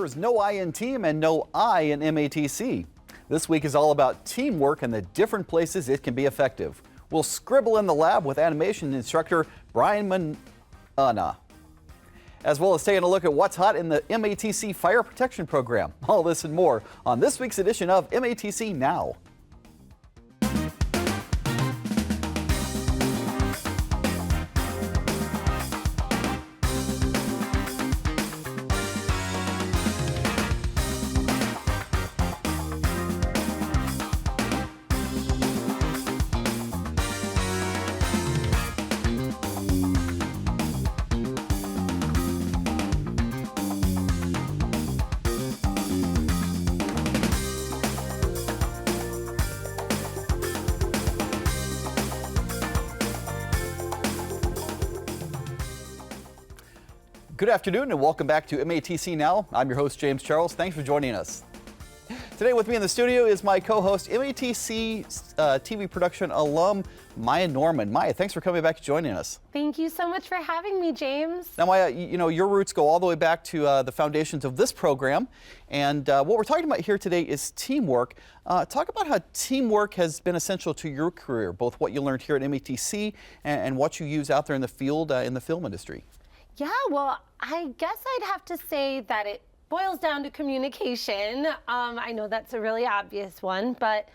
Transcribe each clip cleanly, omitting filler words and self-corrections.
There's no I in team and no I in MATC. This week is all about teamwork and the different places it can be effective. We'll scribble in the lab with animation instructor Brian Manana, as well as taking a look at what's hot in the MATC Fire Protection Program. All this and more on this week's edition of MATC Now. Good afternoon and welcome back to MATC Now. I'm your host, James Charles. Thanks for joining us. Today with me in the studio is my co-host, MATC TV production alum, Maya Norman. Maya, thanks for coming back and joining us. Thank you so much for having me, James. Now, Maya, you know, your roots go all the way back to the foundations of this program. And what we're talking about here today is teamwork. Talk about how teamwork has been essential to your career, both what you learned here at MATC and what you use out there in the field in the film industry. Yeah, well, I guess I'd have to say that it boils down to communication. I know that's a really obvious one, but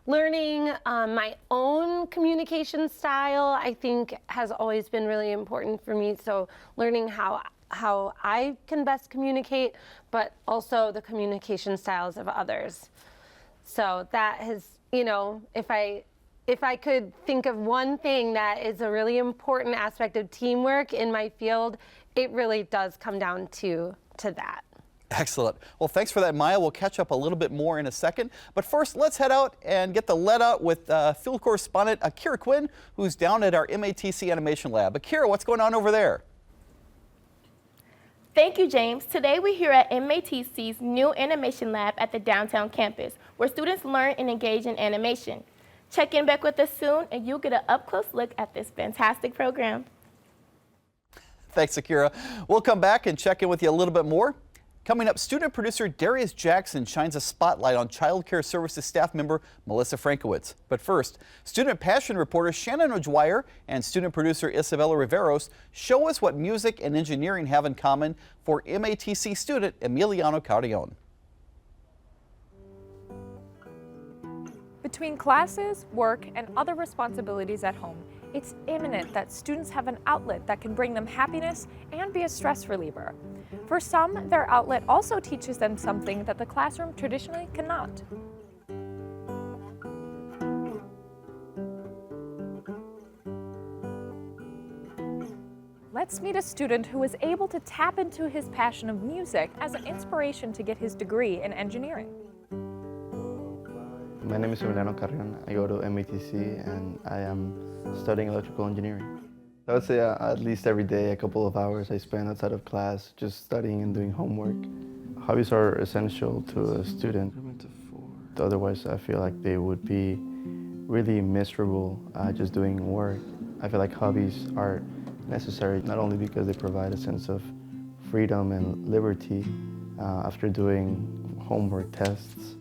learning my own communication style, I think, has always been really important for me. So learning how I can best communicate, but also the communication styles of others. So that has, you know, if I could think of one thing that is a really important aspect of teamwork in my field, it really does come down to that. Excellent. Well, thanks for that, Maya. We'll catch up a little bit more in a second. But first, let's head out and get the let out with field correspondent Akira Quinn, who's down at our MATC Animation Lab. Akira, what's going on over there? Thank you, James. Today we're here at MATC's new animation lab at the downtown campus, where students learn and engage in animation. Check in back with us soon, and you'll get an up-close look at this fantastic program. Thanks, Akira. We'll come back and check in with you a little bit more. Coming up, student producer Darius Jackson shines a spotlight on Child Care Services staff member Melissa Frankowitz. But first, student passion reporter Shannon O'Dwyer and student producer Isabella Riveros show us what music and engineering have in common for MATC student Emiliano Carrion. Between classes, work, and other responsibilities at home, it's imminent that students have an outlet that can bring them happiness and be a stress reliever. For some, their outlet also teaches them something that the classroom traditionally cannot. Let's meet a student who was able to tap into his passion of music as an inspiration to get his degree in engineering. My name is Emiliano Carrion. I go to MATC and I am studying electrical engineering. I would say at least every day, a couple of hours I spend outside of class just studying and doing homework. Hobbies are essential to a student. Otherwise, I feel like they would be really miserable just doing work. I feel like hobbies are necessary, not only because they provide a sense of freedom and liberty after doing homework tests.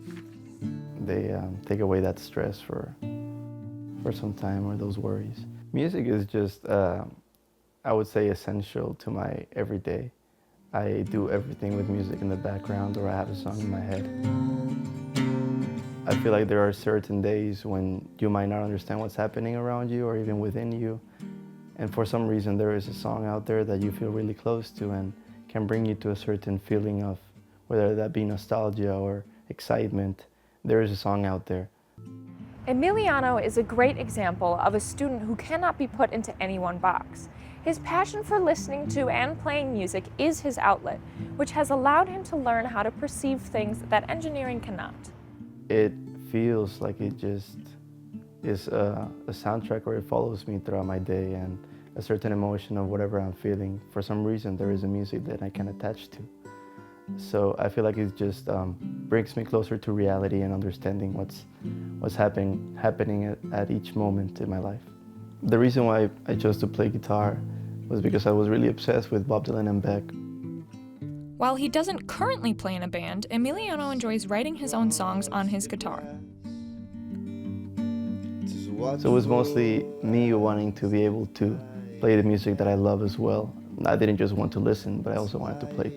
They take away that stress for some time or those worries. Music is just, I would say, essential to my everyday. I do everything with music in the background or I have a song in my head. I feel like there are certain days when you might not understand what's happening around you or even within you. And for some reason there is a song out there that you feel really close to and can bring you to a certain feeling of, whether that be nostalgia or excitement. There is a song out there. Emiliano is a great example of a student who cannot be put into any one box. His passion for listening to and playing music is his outlet, which has allowed him to learn how to perceive things that engineering cannot. It feels like it just is a soundtrack where it follows me throughout my day and a certain emotion of whatever I'm feeling. For some reason, there is a music that I can attach to. So I feel like it just brings me closer to reality and understanding what's happening at each moment in my life. The reason why I chose to play guitar was because I was really obsessed with Bob Dylan and Beck. While he doesn't currently play in a band, Emiliano enjoys writing his own songs on his guitar. So it was mostly me wanting to be able to play the music that I love as well. I didn't just want to listen, but I also wanted to play.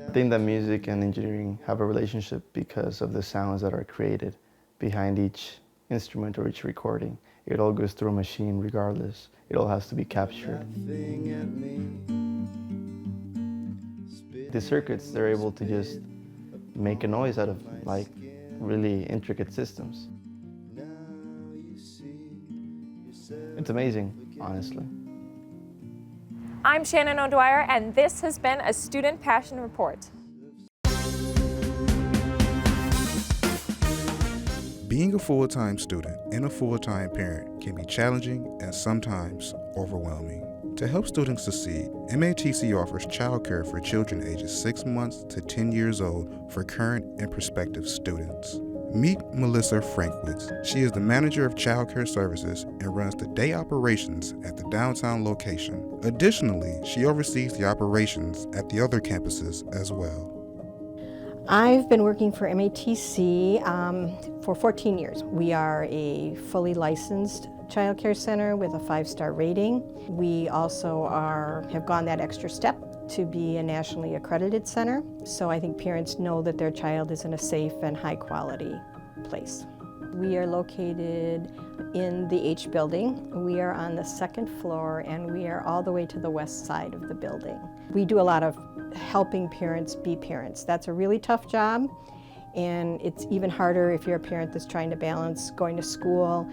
I think that music and engineering have a relationship because of the sounds that are created behind each instrument or each recording. It all goes through a machine regardless. It all has to be captured. The circuits, they're able to just make a noise out of like really intricate systems. It's amazing, honestly. I'm Shannon O'Dwyer, and this has been a Student Passion Report. Being a full-time student and a full-time parent can be challenging and sometimes overwhelming. To help students succeed, MATC offers childcare for children ages 6 months to 10 years old for current and prospective students. Meet Melissa Frankwitz. She is the manager of childcare services and runs the day operations at the downtown location. Additionally, she oversees the operations at the other campuses as well. I've been working for MATC for 14 years. We are a fully licensed child care center with a 5-star rating. We also have gone that extra step to be a nationally accredited center. So I think parents know that their child is in a safe and high quality place. We are located in the H building. We are on the 2nd floor and we are all the way to the west side of the building. We do a lot of helping parents be parents. That's a really tough job, and it's even harder if you're a parent that's trying to balance going to school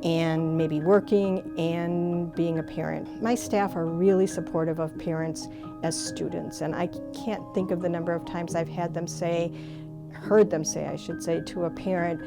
and maybe working and being a parent. My staff are really supportive of parents as students, and I can't think of the number of times I've heard them say to a parent,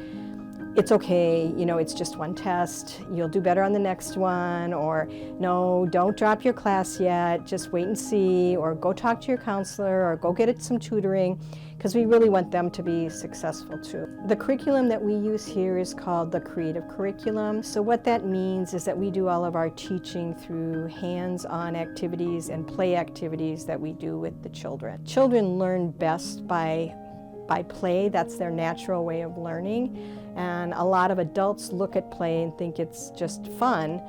it's okay, you know, it's just one test, you'll do better on the next one, or no, don't drop your class yet, just wait and see, or go talk to your counselor, or go get some tutoring, because we really want them to be successful too. The curriculum that we use here is called the creative curriculum. So what that means is that we do all of our teaching through hands-on activities and play activities that we do with the children. Children learn best by play. That's their natural way of learning. And a lot of adults look at play and think it's just fun,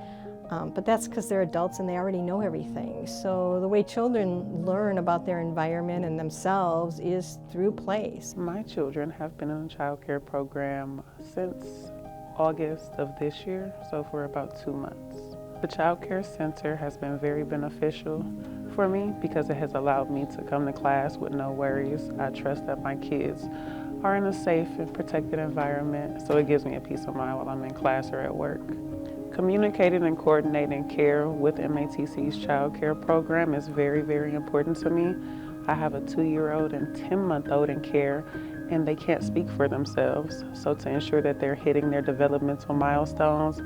but that's because they're adults and they already know everything. So the way children learn about their environment and themselves is through plays. My children have been in a child care program since August of this year, so for about 2 months. The child care center has been very beneficial for me because it has allowed me to come to class with no worries. I trust that my kids are in a safe and protected environment, so it gives me a peace of mind while I'm in class or at work. Communicating and coordinating care with MATC's child care program is very, very important to me. I have a 2-year-old and 10-month-old in care, and they can't speak for themselves. So to ensure that they're hitting their developmental milestones,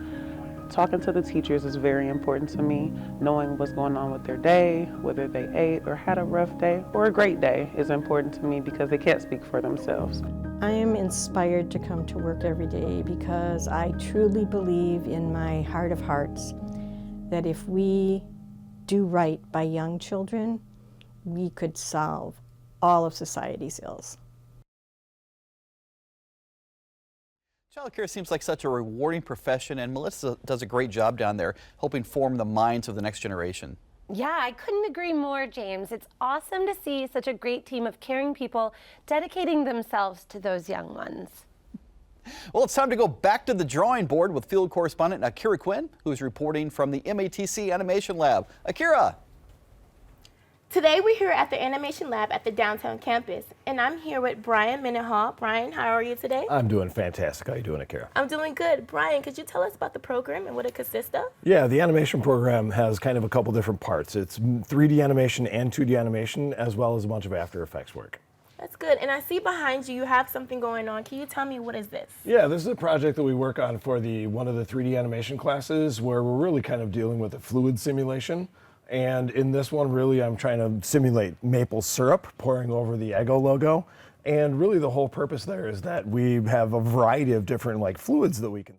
talking to the teachers is very important to me. Knowing what's going on with their day, whether they ate or had a rough day or a great day is important to me because they can't speak for themselves. I am inspired to come to work every day because I truly believe in my heart of hearts that if we do right by young children, we could solve all of society's ills. Childcare seems like such a rewarding profession, and Melissa does a great job down there helping form the minds of the next generation. Yeah, I couldn't agree more, James. It's awesome to see such a great team of caring people dedicating themselves to those young ones. Well, it's time to go back to the drawing board with field correspondent Akira Quinn, who's reporting from the MATC Animation Lab. Akira. Today we're here at the Animation Lab at the downtown campus, and I'm here with Brian Mendenhall. Brian, how are you today? I'm doing fantastic. How are you doing, Akira? I'm doing good. Brian, could you tell us about the program and what it consists of? Yeah, the animation program has kind of a couple different parts. It's 3D animation and 2D animation, as well as a bunch of After Effects work. That's good. And I see behind you, you have something going on. Can you tell me what is this? Yeah, this is a project that we work on for one of the 3D animation classes where we're really kind of dealing with a fluid simulation. And in this one, really, I'm trying to simulate maple syrup pouring over the Eggo logo. And really the whole purpose there is that we have a variety of different fluids that we can